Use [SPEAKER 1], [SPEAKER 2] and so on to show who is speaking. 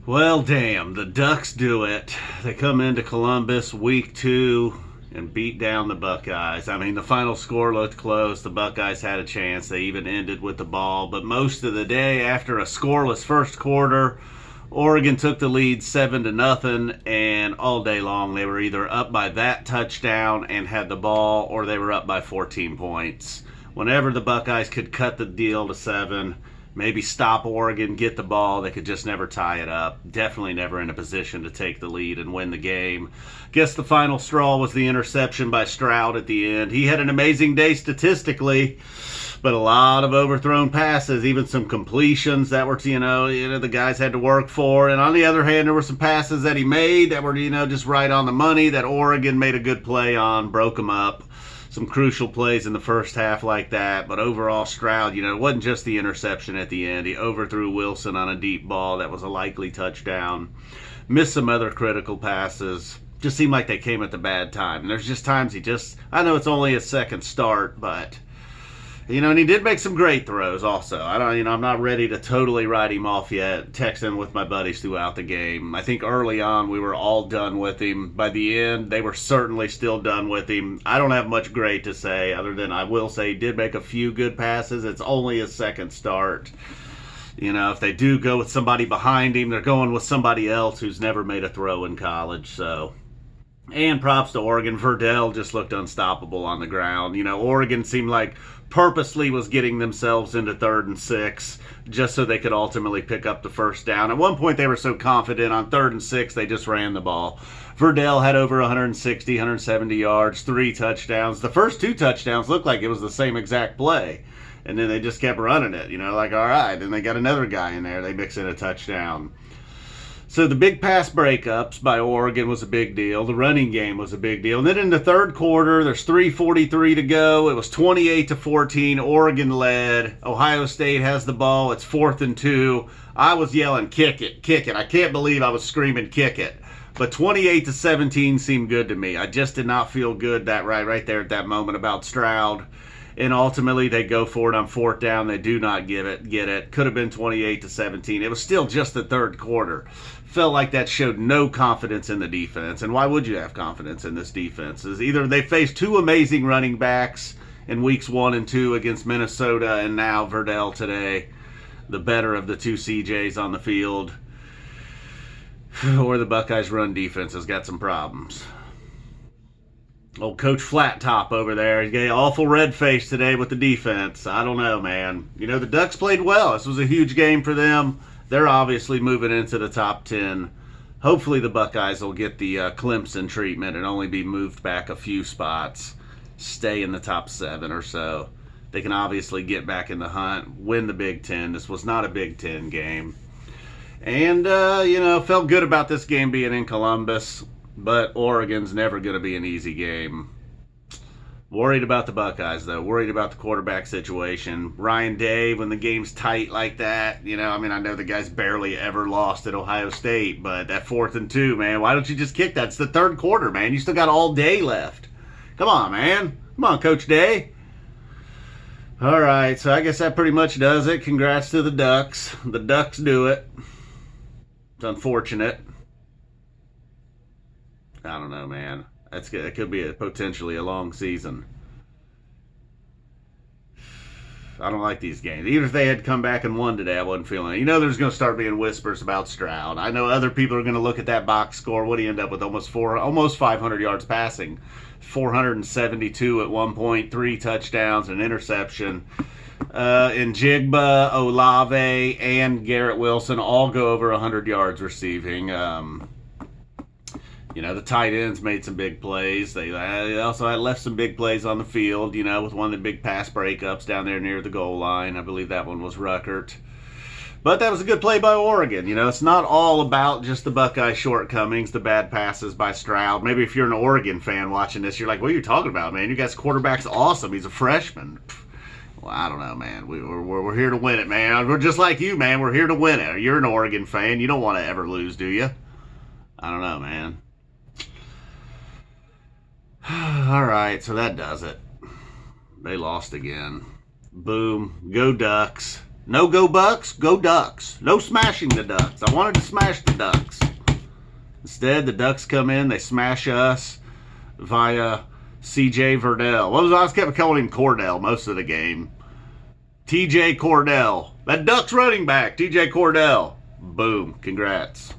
[SPEAKER 1] Well, damn, the Ducks do it. They come into Columbus week 2 and beat down the Buckeyes. I mean, the final score looked close. The Buckeyes had a chance. They even ended with the ball. But most of the day, after a scoreless first quarter, Oregon took the lead 7 to nothing, and all day long they were either up by that touchdown and had the ball, or they were up by 14 points. Whenever the Buckeyes could cut the deal to 7, maybe stop Oregon, get the ball, they could just never tie it up. Definitely never in a position to take the lead and win the game. Guess the final straw was the interception by Stroud at the end. He had an amazing day statistically, but a lot of overthrown passes, even some completions that were, the guys had to work for. And on the other hand, there were some passes that he made that were, just right on the money that Oregon made a good play on, broke them up. Some crucial plays in the first half like that. But overall, Stroud, it wasn't just the interception at the end. He overthrew Wilson on a deep ball that was a likely touchdown. Missed some other critical passes. Just seemed like they came at the bad time. And there's just times I know it's only his second start, but and he did make some great throws also. I'm not ready to totally write him off yet. Texting with my buddies throughout the game. I think early on we were all done with him. By the end, they were certainly still done with him. I don't have much great to say other than I will say he did make a few good passes. It's only his second start. If they do go with somebody behind him, they're going with somebody else who's never made a throw in college, so. And props to Oregon. Verdell just looked unstoppable on the ground. Oregon seemed like purposely was getting themselves into 3rd and 6 just so they could ultimately pick up the first down. At one point, they were so confident on 3rd and 6, they just ran the ball. Verdell had over 160, 170 yards, 3 touchdowns. The first 2 touchdowns looked like it was the same exact play. And then they just kept running it, all right. Then they got another guy in there. They mix in a touchdown. So the big pass breakups by Oregon was a big deal. The running game was a big deal. And then in the third quarter, there's 3:43 to go. It was 28-14. Oregon led. Ohio State has the ball. It's 4th and 2. I was yelling, kick it, kick it. I can't believe I was screaming, kick it. But 28-17 seemed good to me. I just did not feel good right there at that moment about Stroud. And ultimately, they go for it on 4th down. They do not get it. Could have been 28-17. It was still just the third quarter. Felt like that showed no confidence in the defense. And why would you have confidence in this defense? Is either they faced 2 amazing running backs in weeks 1 and 2 against Minnesota, and now Verdell today, the better of the 2 CJs on the field, or the Buckeyes' run defense has got some problems. Old Coach Flat Top over there. He's got an awful red face today with the defense. I don't know, man. The Ducks played well. This was a huge game for them. They're obviously moving into the top 10. Hopefully the Buckeyes will get the Clemson treatment and only be moved back a few spots. Stay in the top 7 or so. They can obviously get back in the hunt, win the Big Ten. This was not a Big Ten game. And, felt good about this game being in Columbus. But Oregon's never going to be an easy game. Worried about the Buckeyes, though. Worried about the quarterback situation. Ryan Day, when the game's tight like that, I know the guy's barely ever lost at Ohio State, but that 4th and 2, man, why don't you just kick that? It's the third quarter, man. You still got all day left. Come on, man. Come on, Coach Day. All right, so I guess that pretty much does it. Congrats to the Ducks. The Ducks do it. It's unfortunate. I don't know, man. It could be potentially a long season. I don't like these games. Even if they had come back and won today, I wasn't feeling it. There's going to start being whispers about Stroud. I know other people are going to look at that box score. What do you end up with? Almost 500 yards passing. 472 at one point, 3 touchdowns, an interception. And Jigba, Olave, and Garrett Wilson all go over 100 yards receiving. The tight ends made some big plays. They also had left some big plays on the field, with one of the big pass breakups down there near the goal line. I believe that one was Ruckert. But that was a good play by Oregon. It's not all about just the Buckeye shortcomings, the bad passes by Stroud. Maybe if you're an Oregon fan watching this, you're like, what are you talking about, man? You guys' quarterback's awesome. He's a freshman. Well, I don't know, man. We're here to win it, man. We're just like you, man. We're here to win it. You're an Oregon fan. You don't want to ever lose, do you? I don't know, man. All right, so that does it. They lost again. Boom. Go Ducks. No go Bucks, go Ducks. No smashing the Ducks. I wanted to smash the Ducks. Instead, the Ducks come in, they smash us via CJ Verdell. I kept calling him Cordell most of the game. TJ Cordell. That Ducks running back, TJ Cordell. Boom. Congrats.